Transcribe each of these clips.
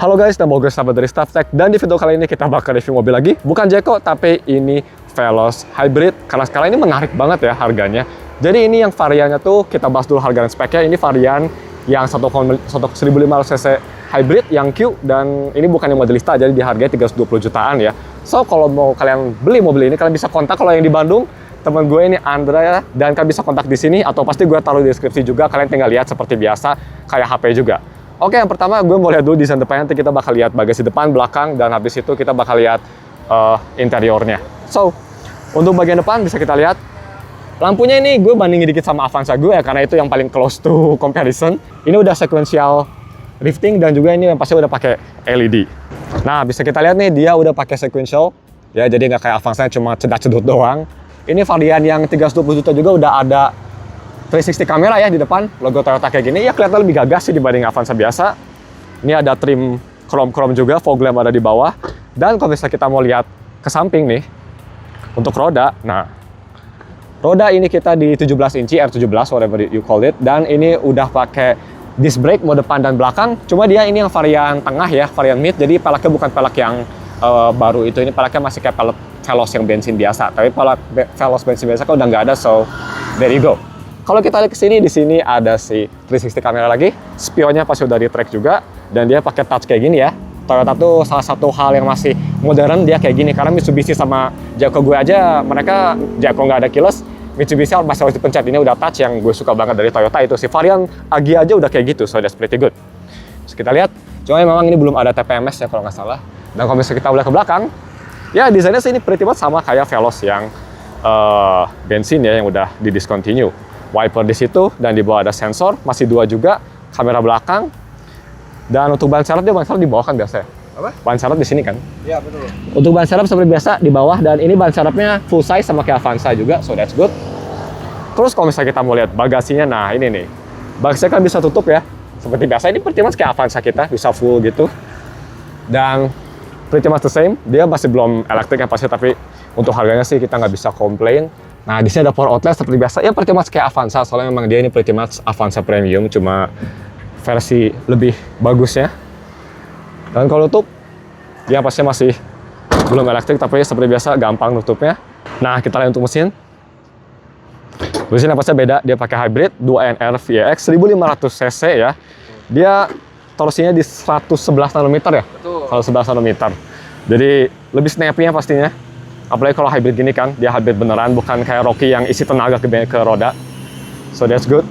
Halo guys, nama gue Sahabat dari Staff Tech, dan di video kali ini kita bakal review mobil lagi. Bukan Jeko, tapi ini Veloz Hybrid, karena sekarang ini menarik banget ya harganya. Jadi ini yang variannya tuh, kita bahas dulu harga dan speknya. Ini varian yang 1500cc Hybrid yang Q, dan ini bukan yang modelista, jadi dihargai 320 jutaan ya. So, kalau mau kalian beli mobil ini, kalian bisa kontak. Kalau yang di Bandung, teman gue ini Andra, dan kalian bisa kontak di sini, atau pasti gue taruh di deskripsi juga. Kalian tinggal lihat seperti biasa, kayak HP juga. Oke, yang pertama gue mau lihat dulu desain depannya. Nanti kita bakal lihat bagasi depan, belakang, dan habis itu kita bakal lihat interiornya. So, untuk bagian depan bisa kita lihat lampunya ini gue bandingin dikit sama Avanza gue ya, karena itu yang paling close to comparison. Ini udah sequential drifting, dan juga ini yang pasti udah pakai LED. Nah, bisa kita lihat nih dia udah pakai sequential ya, jadi nggak kayak Avanza cuma cedak-cedut doang. Ini varian yang 320 juta juga udah ada 360 kamera ya di depan, logo Toyota kayak gini. Ya kelihatan lebih gagah sih dibanding Avanza biasa. Ini ada trim chrome juga, fog lamp ada di bawah. Dan kalau misalnya kita mau lihat ke samping nih, untuk roda, nah roda ini kita di 17 inci, R17, whatever you call it. Dan ini udah pakai disc brake mode depan dan belakang. Cuma dia ini yang varian tengah ya, varian mid. Jadi peleknya bukan pelek yang baru itu. Ini peleknya masih kayak pelek Veloz yang bensin biasa. Tapi pelek Veloz bensin biasa kan udah nggak ada, so there you go. Kalau kita lihat ke sini, di sini ada si 360 kamera lagi. Spionnya pasti udah di track juga, dan dia pakai touch kayak gini ya. Toyota tuh salah satu hal yang masih modern, dia kayak gini. Karena Mitsubishi sama Jayco gue aja, mereka Jayco nggak ada keyless, Mitsubishi masih harus dipencet. Ini udah touch yang gue suka banget dari Toyota itu. Si varian Agi aja udah kayak gitu, so that's pretty good. Terus kita lihat, cuma memang ini belum ada TPMS ya kalau nggak salah. Dan kalau misalnya kita lihat ke belakang, ya desainnya sih ini pretty much sama kayak Veloz yang bensin ya, yang udah di discontinue. Wiper di situ, dan di bawah ada sensor, masih dua juga, kamera belakang. Dan untuk ban serep, dia ban serep di bawah kan biasa ya? Apa? Ban serep di sini kan? Iya, betul. Untuk ban serep seperti biasa di bawah, dan ini ban serepnya full size sama kayak Avanza juga, so that's good. Terus kalau misalnya kita mau lihat bagasinya, nah ini nih. Bagasinya kan bisa tutup ya, seperti biasa. Ini pretty much kayak Avanza kita, bisa full gitu. Dan pretty much the same, dia masih belum elektrik yang pasti, tapi untuk harganya sih kita nggak bisa komplain. Nah, di sini ada power outlet seperti biasa. Ya, pretty much kayak Avanza, soalnya memang dia ini pretty much Avanza Premium, cuma versi lebih bagusnya. Dan kalau tutup, dia pasti masih belum elektrik, tapi seperti biasa gampang nutupnya. Nah, kita lihat untuk mesin. Mesinnya pasti beda, dia pakai hybrid 2NR VX 1500 cc ya. Dia torsinya di 111 Nm ya? Betul. Kalau 11 Nm. Jadi lebih snappy-nya pastinya. Apalagi kalau hybrid gini kan, dia hybrid beneran, bukan kayak Rocky yang isi tenaga ke roda. So that's good.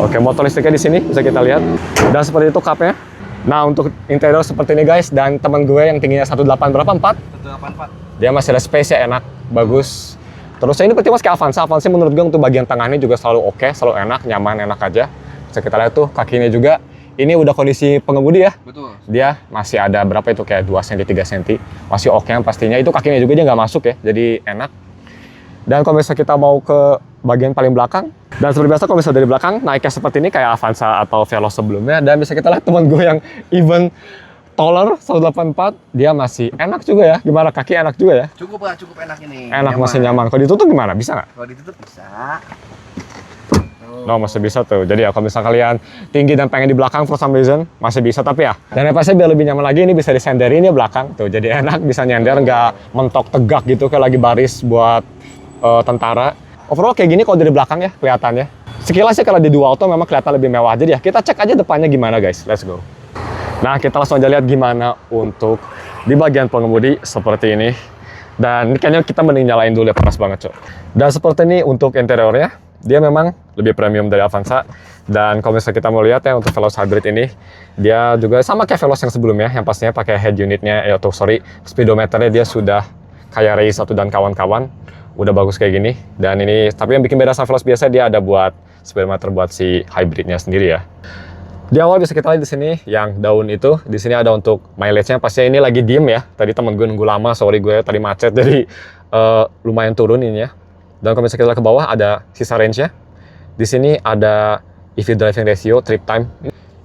Oke, motor listriknya di sini bisa kita lihat. Dan seperti itu cupnya. Nah, untuk interior seperti ini guys, dan teman gue yang tingginya 18 berapa? 4? 184. Dia masih ada space ya, enak, bagus. Terus ini seperti mas kayak Avanza. Avanza menurut gue untuk bagian tengahnya juga selalu oke, selalu enak, nyaman, enak aja. Bisa kita lihat tuh kakinya juga. Ini udah kondisi pengemudi ya. Betul. Dia masih ada berapa itu, kayak 2 cm, 3 cm. Masih oke pastinya. Itu kakinya juga dia nggak masuk ya, jadi enak. Dan kalau misalnya kita mau ke bagian paling belakang, dan seperti biasa kalau misalnya dari belakang, naiknya seperti ini kayak Avanza atau Veloz sebelumnya. Dan bisa kita lihat teman gue yang even taller, 184, dia masih enak juga ya. Gimana, kaki enak juga ya? Cukup lah, cukup enak ini. Enak, masih nyaman. Kalau ditutup gimana? Bisa nggak? Kalau ditutup bisa. No, masih bisa tuh. Jadi ya kalau misalnya kalian tinggi dan pengen di belakang for some reason, masih bisa, tapi ya. Dan yang pasti biar lebih nyaman lagi, ini bisa disenderin ya belakang. Tuh, jadi enak, bisa nyender, nggak mentok tegak gitu kayak lagi baris buat tentara. Overall kayak gini kalau dari belakang ya, kelihatannya. Sekilas sih kalau di dual auto memang kelihatan lebih mewah. Jadi ya, kita cek aja depannya gimana guys. Let's go. Nah, kita langsung aja lihat gimana untuk di bagian pengemudi seperti ini. Dan ini kayaknya kita mending nyalain dulu ya, panas banget cok. Dan seperti ini untuk interiornya. Dia memang lebih premium dari Avanza. Dan kalau misalnya kita mau lihat ya untuk Veloz Hybrid ini, dia juga sama kayak Veloz yang sebelumnya, yang pastinya pakai head unitnya, speedometernya dia sudah kayak Race 1 dan kawan-kawan. Udah bagus kayak gini. Dan ini, tapi yang bikin beda sama Veloz biasa, dia ada buat speedometer buat si hybridnya sendiri ya. Di awal bisa kita lihat di sini yang daun itu, di sini ada untuk mileage-nya. Pastinya ini lagi diem ya. Tadi temen gue nunggu lama, sorry gue tadi macet, jadi lumayan turun ini ya. Dan kalau misalnya kita lihat ke bawah, ada sisa range-nya. Di sini ada EV driving ratio, trip time.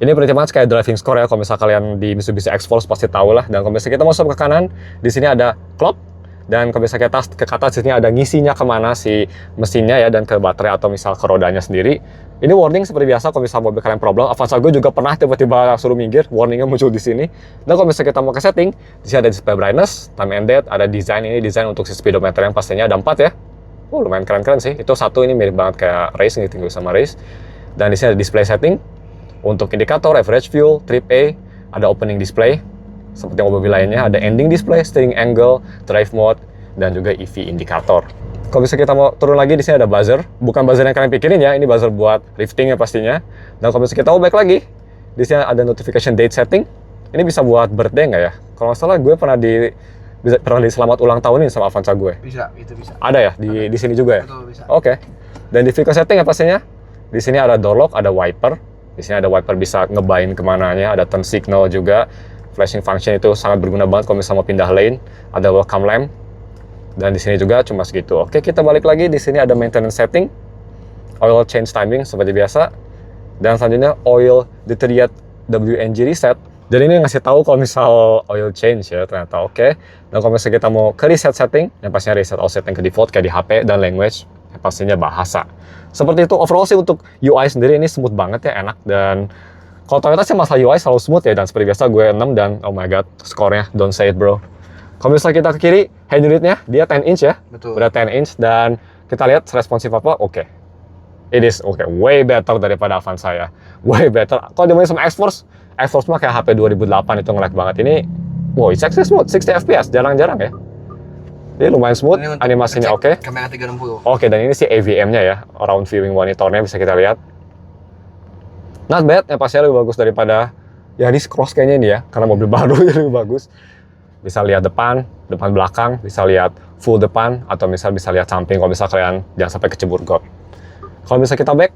Ini pretty much kayak driving score ya, kalau misalnya kalian di Mitsubishi X-Force pasti tahu lah. Dan kalau misalnya kita masuk ke kanan, di sini ada clock. Dan kalau bisa kita ke atas sini ada ngisinya kemana si mesinnya ya, dan ke baterai atau misal ke rodanya sendiri. Ini warning seperti biasa kalau misal mobil kalian problem. Avanza gue juga pernah tiba-tiba suruh minggir, warningnya muncul di sini. Dan kalau misalnya kita mau ke setting, di sini ada display brightness, time and date, ada desain, ini desain untuk si speedometer yang pastinya ada 4 ya. Oh, lumayan keren-keren sih. Itu satu ini mirip banget kayak race, gitu sama race. Dan di sini ada display setting untuk indikator, average fuel, trip A, ada opening display seperti mobil lainnya, ada ending display, steering angle, drive mode, dan juga EV indikator. Kalau bisa kita mau turun lagi, di sini ada buzzer. Bukan buzzer yang kalian pikirin ya, ini buzzer buat lifting ya pastinya. Dan kalau bisa kita mau back lagi, di sini ada notification date setting. Ini bisa buat birthday nggak ya? Kalau nggak salah gue pernah di selamat ulang tahunin sama Avanza gue. Bisa, itu bisa. Ada ya di sini juga ya? Betul, bisa. Oke. Dan di vehicle setting ya pastinya. Di sini ada door lock, ada wiper. Di sini ada wiper bisa ngebain kemananya, ada turn signal juga. Flashing function itu sangat berguna banget kalau misalnya mau pindah lane. Ada welcome lamp. Dan di sini juga cuma segitu. Oke, kita balik lagi. Di sini ada maintenance setting. Oil change timing seperti biasa. Dan selanjutnya oil deteriorate WNG reset. Jadi ini ngasih tahu kalau misal oil change ya, ternyata oke. Dan kalau misalnya kita mau ke reset setting, yang pastinya reset all setting ke default kayak di HP, dan language, yang pastinya bahasa. Seperti itu, overall sih untuk UI sendiri ini smooth banget ya, enak. Dan kalau Toyota sih masalah UI selalu smooth ya, dan seperti biasa gue 6 dan oh my god, skornya don't say it bro. Kalau misalnya kita ke kiri, head unitnya dia 10 inch ya, Betul. udah 10 inch, dan kita lihat responsif apa, oke. It is okay, way better daripada Avanza ya, way better. Kalau dimana sama X-Force mah kayak HP 2008 itu nge-lag banget. Ini, wow, it's actually smooth, 60 fps, jarang-jarang ya. Ini lumayan smooth, Ini untuk animasinya ngecek oke. Kamera 360. Oke, dan ini sih AVM-nya ya, around viewing monitornya bisa kita lihat. Not bad, yang pastinya lebih bagus daripada Yaris Cross kayaknya ini ya, karena mobil baru jadi lebih bagus. Bisa lihat depan belakang, bisa lihat full depan, atau misal bisa lihat samping kalau misal kalian jangan sampai kecebur got. Kalau bisa kita back,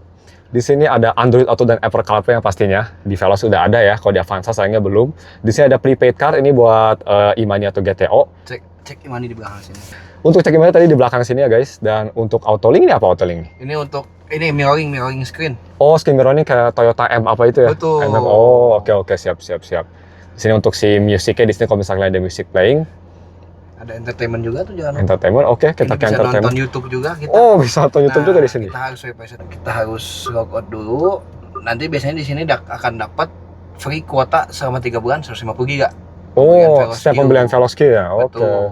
di sini ada Android Auto dan Apple CarPlay yang pastinya di Veloz sudah ada ya, kalau di Avanza sayangnya belum. Di sini ada prepaid card, ini buat e-money atau GTO. Cek Imani di belakang sini. Untuk cek e-money tadi di belakang sini ya guys, dan untuk Autolink ini apa Autolink? Ini untuk mirroring screen. Oh, screen mirroring kayak Toyota M apa itu ya? Betul. MM. Oh, oke, siap. Di sini untuk si musiknya, di sini kalau misalnya ada music playing. Ada entertainment juga tuh, jangan lupa. Entertainment, oke, kita ke Bisa entertainment. nonton YouTube juga kita. Oh, bisa nonton YouTube juga di sini. Kita harus logout dulu. Nanti biasanya di sini akan dapat free kuota selama 3 bulan 150 GB. Oh, setiap pembelian Veloz ya. Oke. Betul.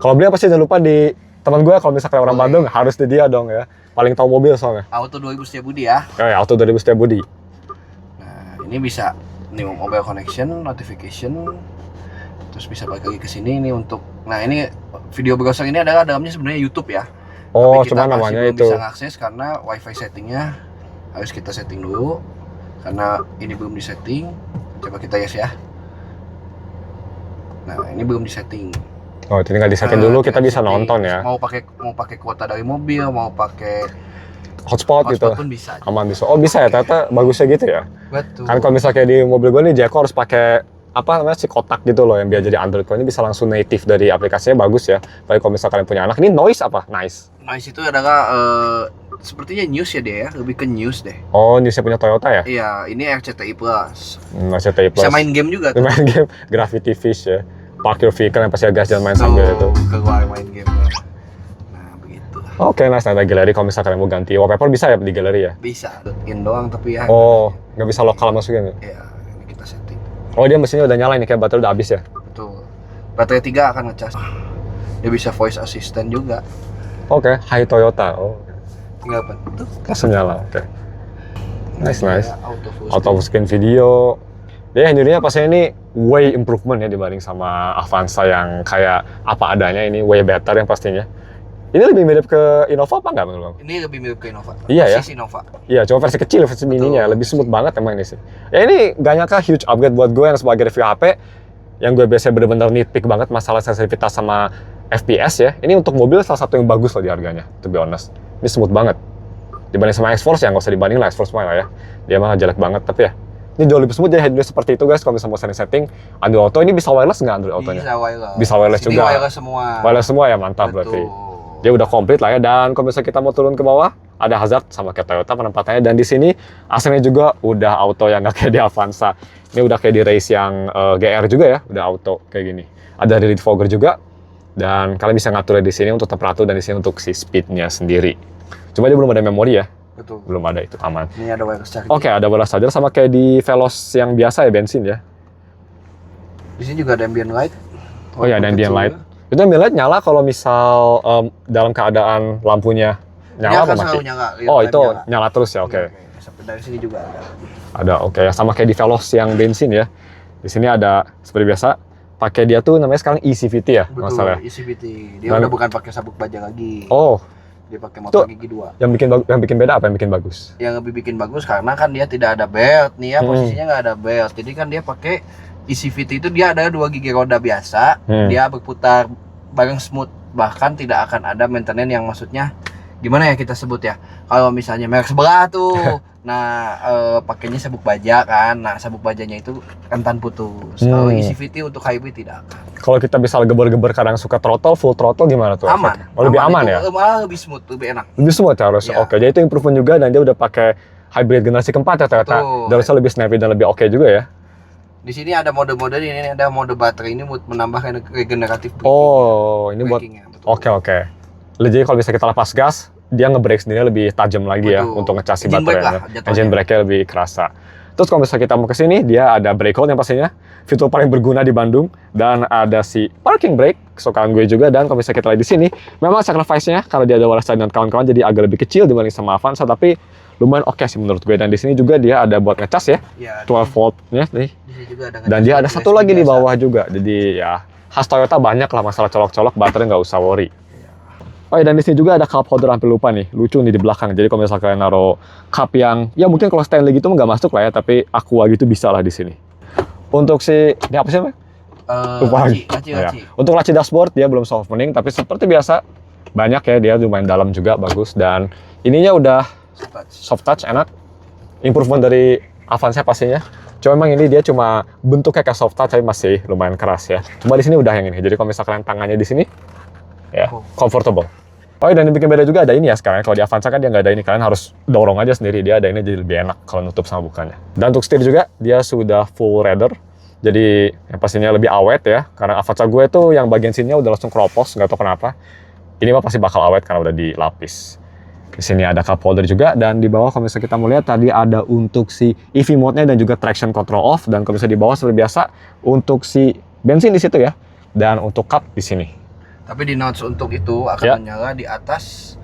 Kalau beli apa sih jangan lupa di teman gue, kalau misalnya orang Bandung harus di dia dong ya. Paling tahu mobil soalnya. Auto 2000 Setiabudi ya. Auto 2000 Setiabudi. Nah, ini bisa nih mobile connection, notification, terus bisa balik lagi ke sini ini untuk. Nah, ini video browser ini adalah dalamnya sebenarnya YouTube ya. Oh, Tapi kita cuma namanya belum itu. bisa ngakses karena WiFi settingnya harus kita setting dulu. Karena ini belum disetting. Coba kita ya. Nah, ini belum disetting. Oh, tinggal disetting dulu, kita bisa nonton ya. Mau pakai kuota dari mobil, mau pakai Hotspot gitu. pun bisa. Aman bisa. Oh, bisa ya, ternyata bagusnya gitu ya. Betul. Kan kalau misalnya kayak di mobil gue nih, Jeko harus pakai apa namanya si kotak gitu loh yang biar jadi Android. Kalau ini bisa langsung native dari aplikasinya, bagus ya. Tapi kalau misalnya kalian punya anak, ini noise apa? Nice. Noise itu adalah sepertinya news ya dia ya, lebih ke news deh. Oh, newsnya punya Toyota ya? Iya, ini RCTI Plus. RCTI Plus. Bisa main game juga tuh. Main game Gravity Fish ya. Park your vehicle yang pasti gas dan main sambil itu. Keluar main game. Nah, begitu. Oke, nice. Nah, ada galeri kalau misalnya kalian mau ganti wallpaper bisa ya di galeri ya? Bisa. In doang tapi ya. Oh, nggak bisa lokal masukin ya? Iya, ini kita setting. Oh, dia mesinnya udah nyala ini, kayak baterai udah habis ya? Betul. Baterai 3 akan ngecas. Dia bisa voice assistant juga. Oke, Hai Toyota. Oh, Tinggal apa? Tuh. langsung nyala. Oke. Nice. Auto Auto screen video. Dia handlingnya pastinya ini way improvement ya dibanding sama Avanza yang kayak apa adanya, ini way better yang pastinya. Ini lebih mirip ke Innova apa enggak menurut Bang? Ini lebih mirip ke Innova. Iya ya? Persis Innova. Iya, cuma versi kecil, versi mininya. Lebih smooth banget emang ini sih. Ya ini gak nyangka huge upgrade buat gue yang sebagai review HP, yang gue biasanya bener-bener nitpick banget masalah sensitivitas sama FPS ya. Ini untuk mobil salah satu yang bagus loh di harganya, to be honest. Ini smooth banget. Dibanding sama X-Force ya, nggak usah dibanding lah X-Force mah ya. Dia malah jelek banget, tapi ya ini jauh lebih smooth, jadi headlamp seperti itu guys. Kalau misalnya mau setting Android Auto, ini bisa wireless nggak Android Autonya? Bisa wireless. Bisa wireless Sini juga. Wireless semua. Wireless semua ya, mantap. Betul. Berarti. Dia udah komplit lah ya. Dan kalau misalnya kita mau turun ke bawah, ada hazard sama kayak Toyota penempatannya. Dan di sini AC-nya juga udah auto yang nggak kayak di Avanza. Ini udah kayak di race yang GR juga ya, udah auto kayak gini. Ada rear fogger juga. Dan kalian bisa ngatur di sini untuk temperatur dan di sini untuk si speednya sendiri. Cuma dia belum ada memori ya. Betul. Belum ada, itu aman. Ini ada wireless charger. Oke, ada wireless charger sama kayak di Veloz yang biasa ya, bensin ya. Di sini juga ada ambient light. Oh ya, ada Walaupun ambient kecil light. juga. Itu ambient light nyala kalau misal dalam keadaan lampunya Ini nyala apa akan mati? selalu nyala. Oh, itu nyala terus ya, oke. Sampai dari sini juga ada. Ada, oke. Sama kayak di Veloz yang bensin ya. Di sini ada seperti biasa. Pakai dia tuh namanya sekarang ECVT ya, Betul, masalah. ECVT. Dia udah bukan pakai sabuk baja lagi. Oh, Dia pakai motor Tuh. gigi 2. yang bikin beda apa yang bikin bagus? Yang lebih bikin bagus karena kan dia tidak ada belt nih ya, posisinya nggak ada belt. Jadi kan dia pakai ECVT itu dia ada 2 gigi roda biasa, dia berputar bareng smooth, bahkan tidak akan ada maintenance yang maksudnya gimana ya kita sebut ya. Kalau misalnya merek sebelah tuh, nah pakainya sabuk baja kan, nah sabuk bajanya itu rentan putus. Kalau ECVT untuk hybrid tidak akan. Kalau kita bisa geber-geber kadang suka throttle, full throttle gimana tuh? Aman. efeknya? Oh, lebih aman itu, ya? Malah lebih smooth, lebih enak. Lebih smooth ya harus. Iya. Oke, jadi itu improvement juga dan dia udah pakai hybrid generasi keempat ya ternyata. Betul. Dan harusnya lebih snappy dan lebih oke juga ya. Di sini ada mode-mode, ini ada mode baterai ini buat menambah regeneratif braking. Oh, ini buat Brakingnya, betul. oke. Jadi kalau bisa kita lepas gas, dia nge-brake sendiri lebih tajam lagi ya Betul. untuk ngecas si Engine brake baterainya. lah jatuhnya. Engine brake-nya lebih kerasa. Terus kalau misalnya kita mau ke sini, dia ada brake hold yang pastinya fitur paling berguna di Bandung dan ada si parking brake kesukaan gue juga. Dan kalau misalnya kita lihat di sini, memang sacrifice-nya karena dia ada wireless charger dan kawan-kawan jadi agak lebih kecil dibanding sama Avanza, tapi lumayan oke sih menurut gue. Dan di sini juga dia ada buat ngecas ya, Ya, 12 volt-nya nih. di sini juga ada Dan dia ada ngecas satu lagi di biasa. bawah juga. Jadi ya khas Toyota banyak lah masalah colok-colok, baterai nggak usah worry. Oh ya, dan di sini juga ada cup holder, hampir lupa nih, lucu nih di belakang. Jadi kalau misalnya kalian naruh cup yang, ya mungkin kalau Stanley gitu nggak masuk lah ya, tapi Aqua gitu bisa lah di sini. Untuk si, ini apa sih namanya? Lupa lagi. Laci. Ya. Untuk laci dashboard dia belum soft opening, tapi seperti biasa banyak ya, dia lumayan dalam juga, bagus. Dan ininya udah soft touch, enak. Improvement dari Avanza pastinya. Cuma emang ini dia cuma bentuknya kayak soft touch, tapi masih lumayan keras ya. Cuma di sini udah yang ini. Jadi kalau misalkan tangannya di sini, ya comfortable. Oh dan yang bikin beda juga ada ini ya sekarang. Kalau di Avanza kan dia nggak ada ini, kalian harus dorong aja sendiri. Dia ada ini jadi lebih enak kalau nutup sama bukanya. Dan untuk setir juga dia sudah full leather. Jadi yang pastinya lebih awet ya. Karena Avanza gue tuh yang bagian sininya udah langsung kropos, nggak tahu kenapa. Ini mah pasti bakal awet karena udah dilapis. Di sini ada cup holder juga, dan di bawah kalau misalnya kita mau lihat tadi ada untuk si EV mode-nya dan juga traction control off. Dan kalau misalnya di bawah seperti biasa untuk si bensin di situ ya. Dan untuk cup di sini. Tapi di notch untuk itu akan Ya. menyala di atas.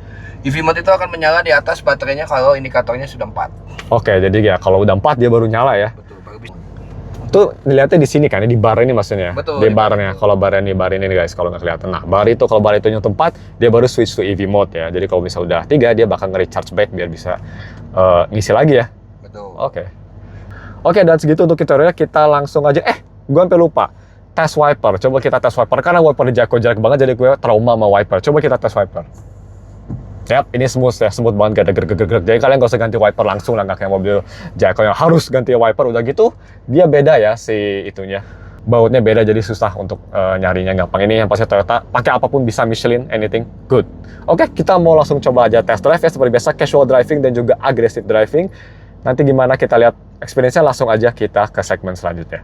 EV mode itu akan menyala di atas baterainya kalau indikatornya sudah 4. Oke, jadi ya kalau udah 4 dia baru nyala ya. Betul, baru bisa. Tuh dilihatnya di sini kan, di bar ini maksudnya. Betul, Di di bar barnya. itu. Kalau bar ini guys, kalau nggak kelihatan. Nah, bar itu kalau bar itu nyentuh 4, dia baru switch to EV mode ya. Jadi kalau misalnya udah 3, dia bakal nge-recharge back biar bisa ngisi lagi ya. Betul. Oke, dan segitu untuk tutorialnya. Kita langsung aja. Gue sampai lupa. Tes wiper. Coba kita tes wiper. Karena wiper di Jayco jelek banget, jadi gue trauma sama wiper. Coba kita tes wiper. Yap, ini smooth ya, smooth banget, gak ada gerg-gerg. Jadi kalian gak usah ganti wiper langsung lah, gak kayak mobil Jayco yang harus ganti wiper. Udah gitu, dia beda ya si itunya. Bautnya beda, jadi susah untuk nyarinya gampang. Ini yang pasti Toyota, pakai apapun bisa, Michelin, anything, good. Oke, kita mau langsung coba aja test drive ya, seperti biasa, casual driving dan juga aggressive driving. Nanti gimana kita lihat experience-nya, langsung aja kita ke segmen selanjutnya.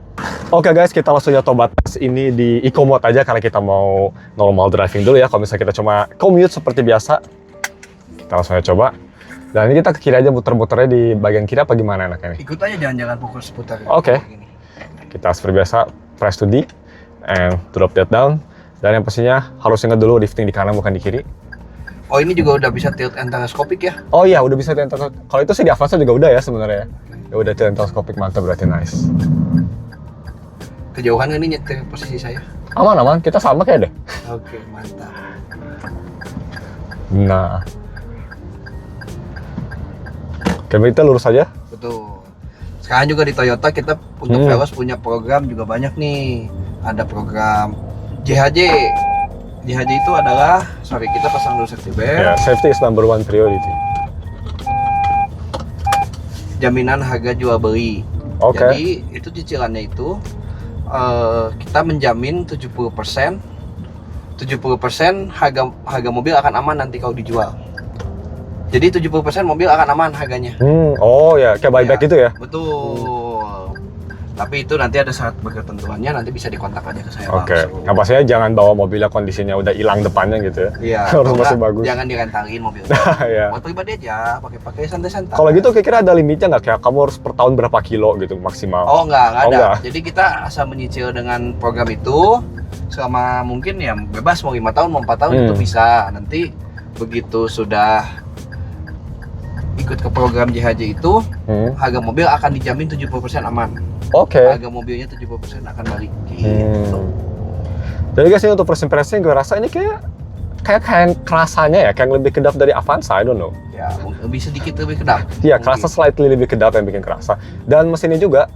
Oke guys, kita langsung coba tes ini di eco mode aja, karena kita mau normal driving dulu ya. Kalau misalnya kita cuma commute seperti biasa, kita langsung aja coba. Dan ini kita ke kiri aja, muter-muternya di bagian kiri apa gimana enaknya nih? Ikut aja, jangan pukul seputar. Oke. Gini. Kita seperti biasa press to D and drop that down. Dan yang pastinya harus ingat dulu lifting di kanan bukan di kiri. Oh, ini juga udah bisa tilt and telescopic ya? Oh iya, udah bisa tilt. Kalau itu sih di Avanza juga udah ya sebenarnya. Ya udah tilt and telescopic, mantap, berarti nice. Kejauhan ini nyetir posisi saya. Aman, kita sama kayak deh. Oke, mantap. Nah. Oke, kita lurus aja. Betul. Sekarang juga di Toyota kita untuk Veloz punya program juga banyak nih. Ada program JHJ. JHJ itu adalah, kita pasang dulu safety belt. Ya, safety is number one priority. Jaminan harga jual beli. Oke. Jadi itu cicilannya itu kita menjamin 70% harga mobil akan aman nanti kalau dijual. Jadi 70% mobil akan aman harganya. Oh ya, kayak buyback Ya, gitu ya? Betul. Tapi itu nanti ada syarat berketentuannya, nanti bisa dikontak aja ke saya Oke. langsung. Nah, pastinya jangan bawa mobilnya kondisinya udah hilang depannya gitu ya. Iya. Harus atau masih enggak, bagus. Jangan direntalin mobilnya. Iya. Buat pribadi aja, pakai santai-santai. Kalau gitu kira-kira ada limitnya nggak, kayak kamu harus per tahun berapa kilo gitu maksimal? Oh enggak Oh, ada. enggak. Jadi kita asal menyicil dengan program itu selama mungkin ya bebas mau 5 tahun mau 4 tahun itu bisa. Nanti begitu sudah ikut ke program JHJ itu, harga mobil akan dijamin 70% aman. Oke. Harga mobilnya 70% akan balik gitu. Jadi guys, ini untuk first impression gue rasa ini kayak kerasanya ya, kayak lebih kedap dari Avanza, I don't know. Ya, lebih sedikit lebih kedap. Iya, Mungkin. kerasa slightly lebih kedap yang bikin kerasa. Dan mesinnya juga,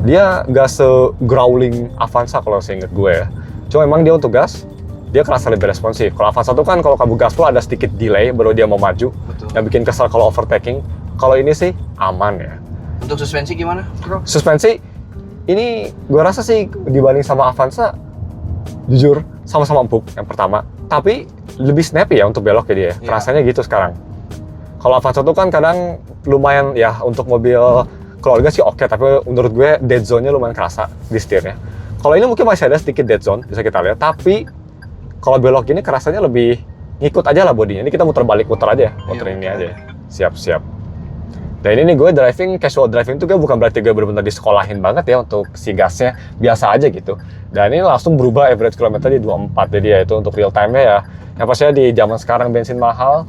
dia nggak se-growling Avanza kalau seinget gue ya. Cuma emang dia untuk gas, dia kerasa lebih responsif. Kalau Avanza tuh kan kalau kamu gas full ada sedikit delay baru dia mau maju. Betul. Yang bikin kesal kalau overtaking. Kalau ini sih aman ya. Untuk suspensi gimana, Bro? Suspensi, ini gue rasa sih dibanding sama Avanza, jujur sama-sama empuk yang pertama. Tapi lebih snappy ya untuk belok ya dia. Iya. Rasanya gitu sekarang. Kalau Avanza tuh kan kadang lumayan ya untuk mobil keluarga sih oke, tapi menurut gue dead zone-nya lumayan kerasa di setirnya. Kalau ini mungkin masih ada sedikit dead zone, bisa kita lihat. Tapi kalau belok gini kerasanya lebih ngikut aja lah bodinya. Ini kita muter aja, muter ini aja. Siap-siap. Dan ini nih gue driving, casual driving tuh gue bukan berarti gue benar-benar disekolahin banget ya untuk si gasnya, biasa aja gitu. Dan ini langsung berubah average kilometer di 24, jadi ya itu untuk real time-nya ya. Yang pastinya di zaman sekarang bensin mahal,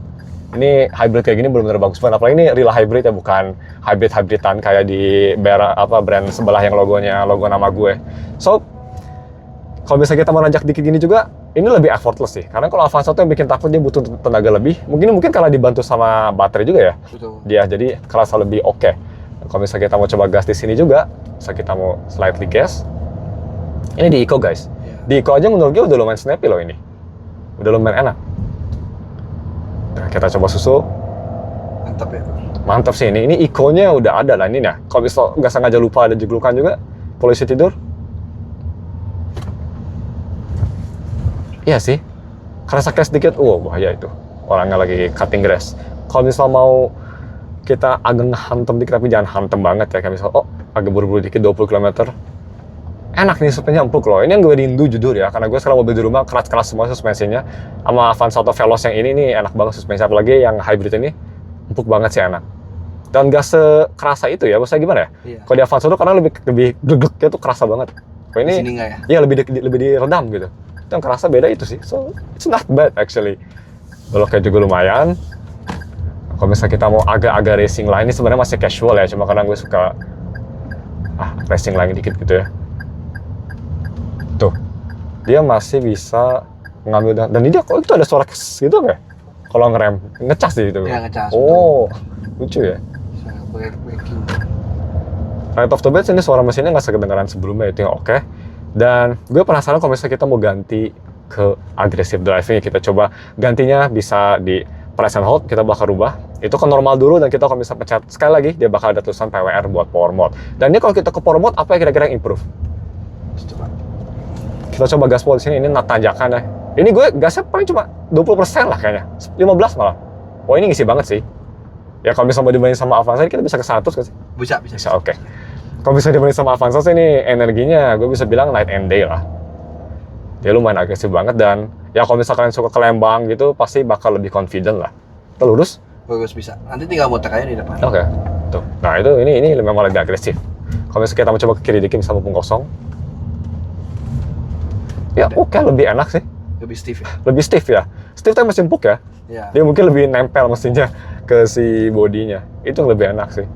ini hybrid kayak gini benar-benar bagus banget. Apalagi ini real hybrid ya, bukan hybrid-hybridan kayak di brand sebelah yang logo nama gue. So, kalau misalnya kita menanjak dikit gini juga, ini lebih effortless sih. Karena kalau Avanza tuh yang bikin takut dia butuh tenaga lebih. Mungkin karena dibantu sama baterai juga ya. Betul. Dia jadi kerasa lebih oke. Kalau misalnya kita mau coba gas di sini juga, misalnya kita mau slightly gas. Ini di Eco guys. Di Eco aja menurut gue udah lumayan snappy loh ini. Udah lumayan enak. Nah, kita coba susu. Mantap ya. Mantap sih ini. Ini Eco-nya udah ada lah ini nah. Kalau misalnya nggak sengaja lupa ada jeglukan juga, polisi tidur. Iya sih, kerasa kayak sedikit, bahaya itu. Orangnya lagi cutting grass. Kalau misal mau kita agak ngehantem dikit, tapi jangan hantem banget ya. Kayak misal, agak buru-buru dikit 20 km. Enak nih, suspensinya empuk loh. Ini yang gue rindu jujur ya, karena gue sekarang mobil di rumah keras-keras semua suspensinya. Sama Avanza atau Veloz yang ini nih enak banget suspensi. Apalagi yang hybrid ini, empuk banget sih enak. Dan gak sekerasa itu ya, maksudnya gimana ya? Iya. Kalau di Avanza tuh karena lebih glegeknya tuh kerasa banget. Kalau ini, Di sini nggak ya? iya lebih diredam gitu. Yang kerasa beda itu sih, so it's not bad actually. Beloknya juga lumayan. Kalau misalnya kita mau agak-agak racing lah, ini sebenarnya masih casual ya, cuma karena gue suka racing lagi dikit gitu ya. Tuh, dia masih bisa mengambil, dan ini kalau itu ada suara gitu nggak? Kalau ngerem, ngecas sih gitu. Iya, ngecas, Oh, lucu ya. Breaking. Right off the bat ini suara mesinnya nggak sekedengaran sebelumnya, itu yang oke. Dan gue penasaran kalau misalnya kita mau ganti ke aggressive driving, kita coba gantinya bisa di press and hold, kita bakal rubah. Itu ke normal dulu dan kita kalau bisa pencet sekali lagi, dia bakal ada tulisan PWR buat power mode. Dan ini kalau kita ke power mode, apa yang kira-kira yang improve? Coba. Kita coba gaspol di sini, ini tanjakan ya. Ini gue gasnya paling cuma 20% lah kayaknya, 15 malah. Oh ini ngisi banget sih. Ya kalau misalnya mau dibanding sama Avanza, kita bisa ke 100 kan sih? Bisa, oke. Kalau bisa dibanding sama Avanza sih ini energinya gue bisa bilang night and day lah. Dia lumayan agresif banget dan ya kalau misalkan suka ke Lembang gitu pasti bakal lebih confident lah. Kita lurus? Bagus bisa. Nanti tinggal muter aja di depan. Oke. Tuh. Nah itu ini memang lebih agresif. Kalau misalkan kita mau coba ke kiri dikit sama mumpung kosong. Ya oke, lebih enak sih. Lebih stiff ya? Lebih stiff ya. Stiff tapi masih empuk ya. Iya. Dia mungkin lebih nempel mesinnya ke si bodinya. Itu yang lebih enak sih.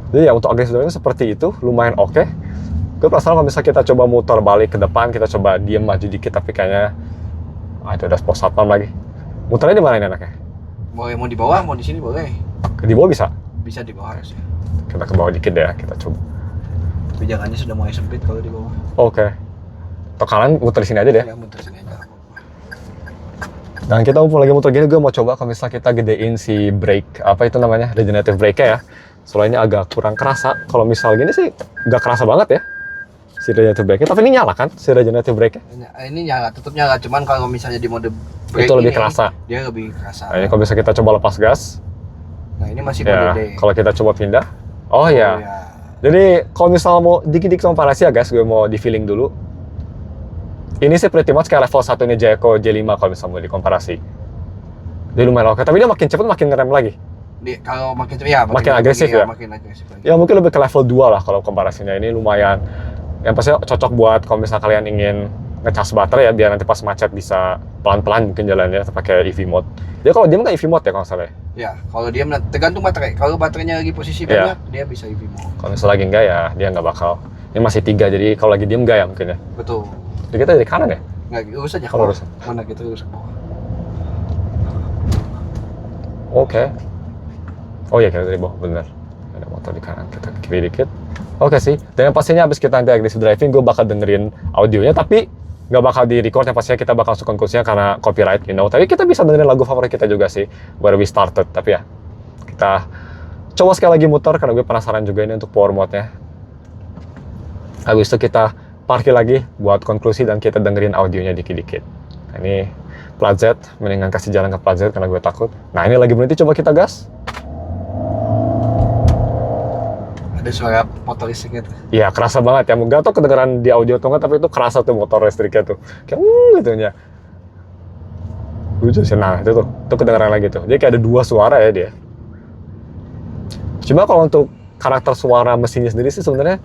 Jadi ya untuk agresif driving seperti itu lumayan oke. Gue penasaran kalau misalnya kita coba muter balik ke depan, kita coba diem maju dikit tapi kayaknya itu ada pos satpam lagi. Muternya di mana ini enaknya? Mau di bawah, mau di sini boleh. Di bawah bisa? Bisa di bawah harusnya. Kita ke bawah dikit ya, kita coba. Pijakannya sudah mulai sempit kalau di bawah. Oke. Atau kalian muter di sini aja deh. Ya, muter sini aja. Dan kita mumpung lagi muter gini, gue mau coba kalau misalnya kita gedein si brake, apa itu namanya, regenerative brake-nya ya. Soalnya ini agak kurang kerasa. Kalau misal gini sih nggak kerasa banget ya si regenerative brake-nya. Tapi ini nyala kan si regenerative brake-nya? Ini nyala, tetap nyala. Cuman kalau misalnya di mode brake itu lebih ini, kerasa. dia lebih kerasa. Nah, ini kalau bisa kita coba lepas gas. Nah ini masih mode Ya, D. kalau kita coba pindah. Oh ya. Jadi kalau misalnya mau dikit-dikit komparasi ya guys, gue mau di feeling dulu. Ini sih pretty much kayak level 1-nya Jayco J5 kalau misalnya mau dikomparasi. Dia lumayan oke, tapi dia makin cepet makin ngerem lagi. Kalau makin cepet ya, makin agresif ya. Makin agresif lagi. Ya mungkin lebih ke level 2 lah kalau komparasinya. Ini lumayan. Yang pasti cocok buat kalau misalnya kalian ingin ngecas baterai ya, biar nanti pas macet bisa pelan-pelan mungkin jalannya pakai EV mode. Dia kalau diam kan EV mode ya kalau nggak salah. Ya, kalau dia tergantung baterai. Kalau baterainya lagi posisi banyak, dia bisa EV mode. Kalau misalnya lagi enggak ya, dia nggak bakal. Ini masih 3, jadi kalau lagi diem enggak ya mungkin ya. Betul. Jadi kita dari kanan ya? Nggak, lurus aja. Kalau lurus. Mana kita lurus ke bawah. Oke. Oh iya, kita dari bawah, bener. Ada motor di kanan, kita ke kiri dikit. Oke sih, dan yang pastinya abis kita nanti aggressive driving, gue bakal dengerin audionya, tapi nggak bakal di-record, yang pastinya kita bakal suka kursinya karena copyright, you know. Tapi kita bisa dengerin lagu favorit kita juga sih, Where We Started. Tapi ya, kita coba sekali lagi muter, karena gue penasaran juga ini untuk power mode-nya. Habis itu kita parkir lagi buat konklusi dan kita dengerin audionya dikit-dikit. Nah, ini plat Z, mendingan kasih jalan ke plat Z karena gue takut. Nah ini lagi berhenti, coba kita gas. Ada suara motor listriknya tuh. Iya, kerasa banget ya. Gak tau kedengeran di audio atau enggak, tapi itu kerasa tuh motor listriknya tuh. Kayak gitu ya. Lucu sih, nah itu tuh. Itu kedengeran lagi tuh. Jadi kayak ada 2 suara ya dia. Cuma kalau untuk karakter suara mesinnya sendiri sih sebenarnya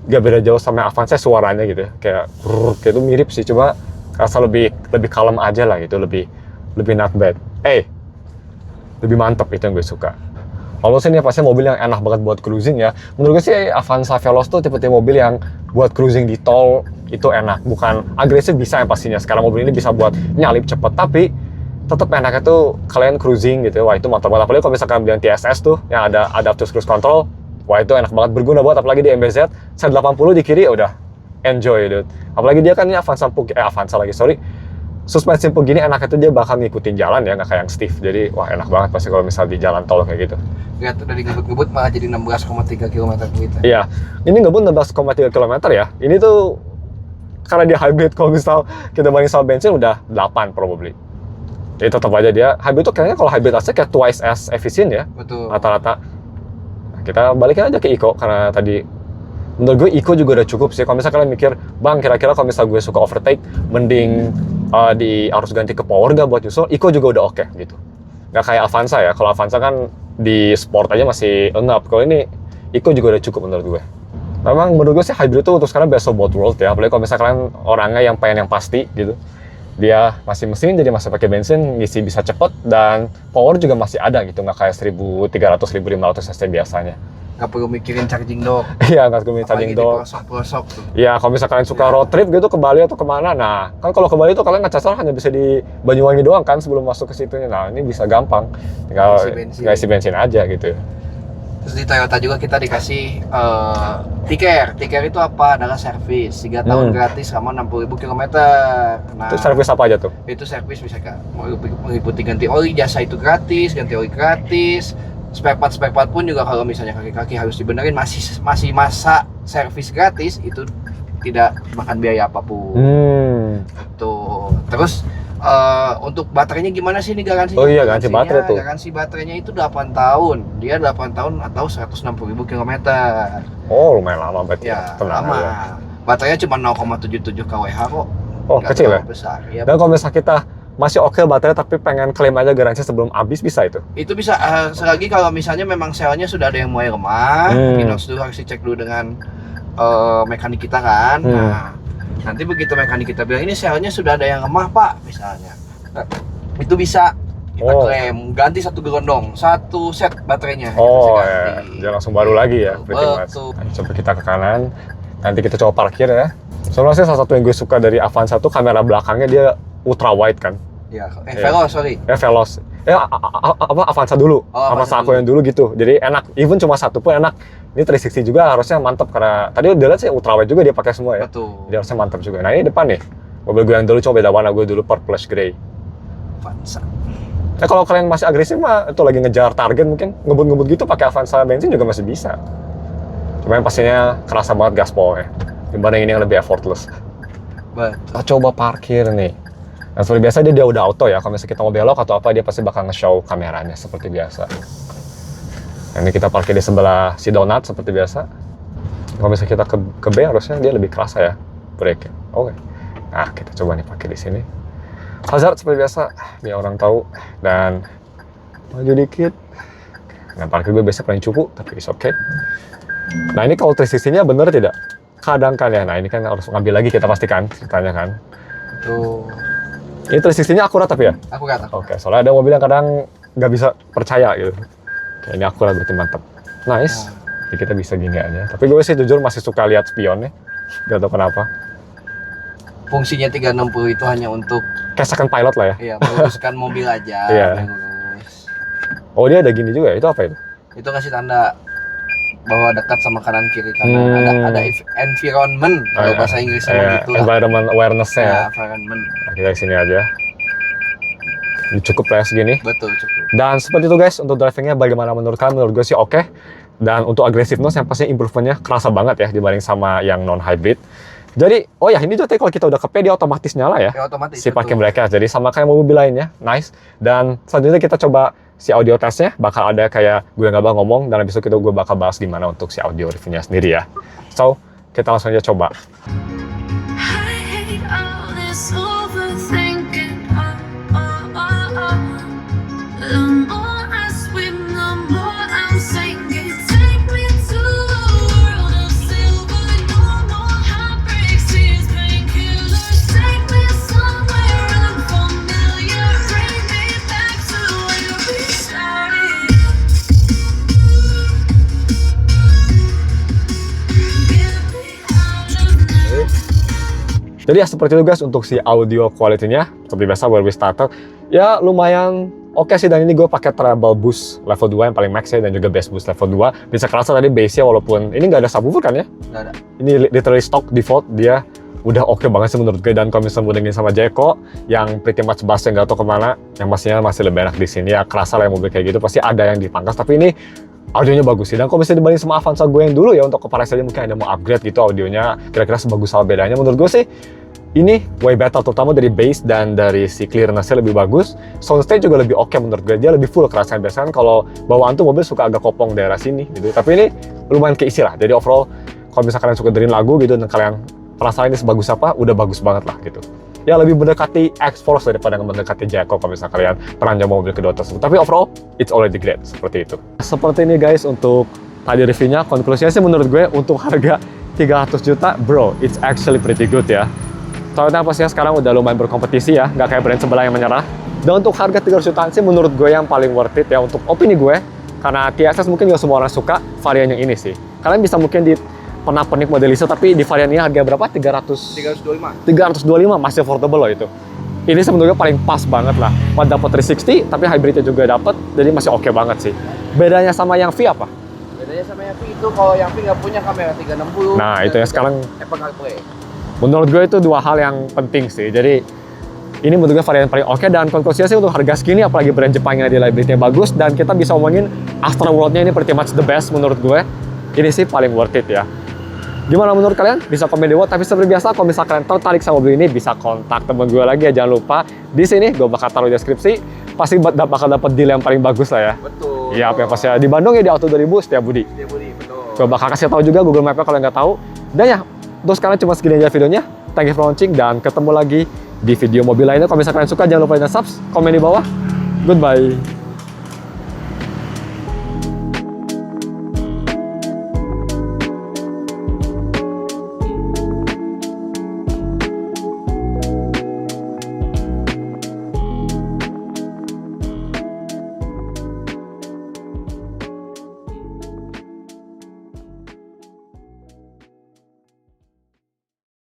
gak beda jauh sama Avanza suaranya gitu ya. Kayak kayak itu mirip sih, cuma kerasa lebih kalem aja lah gitu. Lebih not bad. Lebih mantep, itu yang gue suka. Kalau sih ini pasti mobil yang enak banget buat cruising ya. Menurut gue sih Avanza Veloz tuh tipe-tipe mobil yang buat cruising di tol itu enak. Bukan agresif bisa yang pastinya. Sekarang mobil ini bisa buat nyalip cepet, tapi tetap enaknya tuh kalian cruising gitu. Wah itu mantap banget. Apalagi kalau misalkan kalian TSS tuh yang ada adaptive cruise control. Wah itu enak banget, berguna banget. Apalagi di MBZ, set 80 di kiri udah enjoy dude. Apalagi dia kan ini Avanza lagi, sorry. Suspensi begini enaknya tuh dia bakal ngikutin jalan ya, nggak kayak yang stiff. Jadi wah enak banget pasti kalau misal di jalan tol kayak gitu. Lihat tuh dari ngebut-ngebut malah jadi 16,3 km per liter. Iya, ini ngebut 16,3 km ya. Ini tuh karena dia hybrid, kalau misal kita banding sama bensin udah 8 probably. Jadi tetap aja dia hybrid tuh kayaknya kalau hybrid asli kayak twice as efisien ya. Betul. Rata-rata. Nah, kita balikin aja ke Eco karena tadi menurut gue Eco juga udah cukup sih. Kalau misalnya kalian mikir, bang kira-kira kalau misal gue suka overtake, mending harus ganti ke power gak buat nyusul, Eco juga udah oke gitu. Gak kayak Avanza ya, kalau Avanza kan di sport aja masih engap. Kalau ini Eco juga udah cukup menurut gue. Memang menurut gue sih hybrid itu untuk sekarang best of both world ya. Apalagi kalau misalnya kalian orangnya yang pengen yang pasti gitu. Dia masih mesin jadi masih pakai bensin, ngisi bisa cepet dan power juga masih ada gitu, nggak kayak 1300-1500 cc biasanya. Nggak perlu mikirin charging dock. Iya, nggak perlu charging dock. Apalagi di pelosok tuh. Iya, kalau misalnya kalian suka road trip gitu ke Bali atau kemana, nah kan kalau ke Bali itu kalian ngecasnya hanya bisa di Banyuwangi doang kan sebelum masuk ke situnya. Nah ini bisa gampang, tinggal isi bensin aja gitu. Terus di Toyota juga kita dikasih tiker. Tiker itu apa? Adalah servis 3 tahun gratis sama 60.000 km. Nah, itu servis apa aja tuh? Itu servis bisa meliputi ganti oli, jasa itu gratis, ganti oli gratis. Spare part pun juga kalau misalnya kaki-kaki harus dibenerin masih masa servis gratis, itu tidak makan biaya apapun. Tuh. Terus untuk baterainya gimana sih ini garansinya? Oh iya, garansi baterai tuh. Garansi baterainya itu 8 tahun. Dia 8 tahun atau 160.000 km. Oh, lumayan lama berarti. Ya, lama. Ya. Baterainya cuma 0,77 kWh kok. Oh, kecil ya? Besar. Ya, dan kalau misalnya kita masih oke baterai tapi pengen klaim aja garansi sebelum habis, bisa itu? Itu bisa, selagi kalau misalnya memang selnya sudah ada yang mulai lemah, Inox dulu harus dicek dulu dengan mekanik kita kan. Nah, nanti begitu mekanik kita bilang ini selnya sudah ada yang lemah pak, misalnya, itu bisa kita klaim ganti 1 gelondong, 1 set baterainya. Oh ya, jangan langsung baru lagi ya. Betul. Nah, coba kita ke kanan, nanti kita coba parkir ya. Sebenarnya salah satu yang gue suka dari Avanza tuh kamera belakangnya dia ultra wide kan. Ya, Veloz, sorry. Veloz. Apa Avanza dulu. Avanza aku yang dulu gitu. Jadi enak. Even cuma 1 pun enak. Ini 360 juga harusnya mantap karena tadi udah lihat sih ultra wide juga dia pakai semua ya. Betul. Jadi harusnya mantap juga. Nah, ini depan nih. Mobil gue yang dulu cuma beda warna, gue dulu purplish grey. Avanza. Kalau kalian masih agresif mah itu lagi ngejar target mungkin ngebut-ngebut gitu pakai Avanza bensin juga masih bisa. Cuma yang pastinya kerasa banget gaspol ya. Dibanding ini yang lebih effortless. Kita coba parkir nih. Nah, seperti biasa dia udah auto ya. Kalau misalnya kita mau belok atau apa, dia pasti bakal nge-show kameranya seperti biasa. Nah, ini kita parkir di sebelah si Donat seperti biasa. Kalau misalnya kita ke B harusnya dia lebih kerasa ya brake. Oke. Nah, kita coba nih parkir di sini. Hazard seperti biasa, biar orang tahu. Dan maju dikit. Nah, parkir gue biasa paling cukup, tapi it's okay. Nah, ini kalau 360-nya bener tidak? Kadang kan ya. Nah, ini kan harus ngambil lagi kita pastikan ceritanya kan. Tuh. Ini 360-nya akurat tapi ya? Akurat. Oke, soalnya ada mobil yang kadang nggak bisa percaya gitu. Oke, ini akurat berarti mantap. Nice. Jadi kita bisa gini aja. Tapi gue sih jujur masih suka lihat spionnya. Gak tau kenapa. Fungsinya 360 itu hanya untuk Kayak second pilot lah ya. iya, meluruskan mobil aja. Iya. Lurus. Oh, dia ada gini juga ya? Itu apa itu? Itu kasih tanda bahwa dekat sama kanan kiri karena ada environment kalau bahasa Inggrisnya gitu lah. Environment awareness-nya ya. Ya, environment. Nah, kita sini aja. Ini cukup lah ya segini. Betul, cukup. Dan seperti itu guys, untuk drivingnya bagaimana menurut kalian? Menurut gue sih oke. Dan untuk aggressiveness yang pastinya improvementnya kerasa banget ya dibanding sama yang non-hybrid. Jadi, oh ya ini tuh kalau kita udah ke P dia otomatis nyala ya. Ya, otomatis. Si parking brake-nya. Jadi sama kayak mobil lainnya, nice. Dan selanjutnya kita coba si audio testnya. Bakal ada kayak gue nggak bakal ngomong dan habis itu gue bakal bahas gimana untuk si audio reviewnya sendiri ya. So, kita langsung aja coba. I hate all this overthinking. The more I swim, the more I'm sinking. Take me to a world of silver. No more heartbreaks, tears, painkillers. Take me somewhere unfamiliar. Bring me back to where we started. Get me out of now. Jadi ya seperti itu guys untuk si audio quality-nya. Seperti biasa where we started. Ya lumayan oke sih, dan ini gue pakai treble boost level 2 yang paling max ya, dan juga bass boost level 2. Bisa kerasa tadi bass-nya walaupun ini nggak ada subwoofer kan ya? Nggak ada. Ini literally stock default, dia udah oke banget sih menurut gue. Dan kalau misalnya bandingin sama Jayco yang pretty much bass yang nggak tahu kemana, yang pastinya masih lebih enak di sini ya. Kerasa lah yang mobil kayak gitu pasti ada yang dipangkas, tapi ini audionya bagus sih. Dan kalau misalnya dibanding sama Avanza gue yang dulu ya, untuk komparasi aja mungkin ada mau upgrade gitu audionya, kira-kira sebagus apa bedanya. Menurut gue sih ini way better, terutama dari bass dan dari si clearness-nya lebih bagus. Soundstage juga lebih oke menurut gue, dia lebih full kerasaan. Biasanya kan kalau bawaan tuh mobil suka agak kopong daerah sini gitu, tapi ini lumayan keisi lah. Jadi overall kalau misalkan kalian suka dengerin lagu gitu dan kalian perasaan ini sebagus apa, udah bagus banget lah gitu. Ya lebih mendekati X-Force daripada mendekati Jayco kalau misalnya kalian pernah nyoba mobil kedua tersebut. Tapi overall it's already great, seperti itu. Seperti ini guys untuk tadi reviewnya. Konklusinya sih menurut gue untuk harga 300 juta bro, it's actually pretty good ya. Soalnya pastinya sekarang udah lumayan berkompetisi ya, nggak kayak brand sebelah yang menyerah. Dan untuk harga 300 jutaan sih menurut gue yang paling worth it ya untuk opini gue. Karena TSS mungkin nggak semua orang suka varian yang ini sih. Kalian bisa mungkin di pernak-pernik modelisnya, tapi di varian ini harga berapa? 325 masih affordable loh itu. Ini sebenarnya paling pas banget lah. Buat dapat 360, tapi hybridnya juga dapat, jadi masih oke banget sih. Bedanya sama yang V apa? Bedanya sama yang V itu kalau yang V nggak punya kamera 360. Nah, itu ya sekarang Apple CarPlay. menurut gue itu dua hal yang penting sih. Jadi ini menurut gue varian paling oke. Dan konklusinya sih untuk harga segini, apalagi brand Jepang yang ada di hybridnya bagus, dan kita bisa ngomongin Astra World-nya ini pretty much the best menurut gue. Ini sih paling worth it ya. Gimana menurut kalian? Bisa komen di bawah. Tapi seperti biasa, kalau misalkan kalian tertarik sama mobil ini, bisa kontak temen gue lagi ya. Jangan lupa di sini gue bakal taruh di deskripsi. Pasti bakal dapat deal yang paling bagus lah ya. Betul. Iya, apa yang pasti di Bandung ya, di Auto 2000 Setiabudi. Setiabudi, betul. Gue bakal kasih tahu juga Google Map-nya kalau nggak tahu. Dan ya, terus sekarang cuma segini aja videonya. Thank you for watching, dan ketemu lagi di video mobil lainnya. Kalau misalkan kalian suka, jangan lupa subscribe, komen di bawah. Goodbye.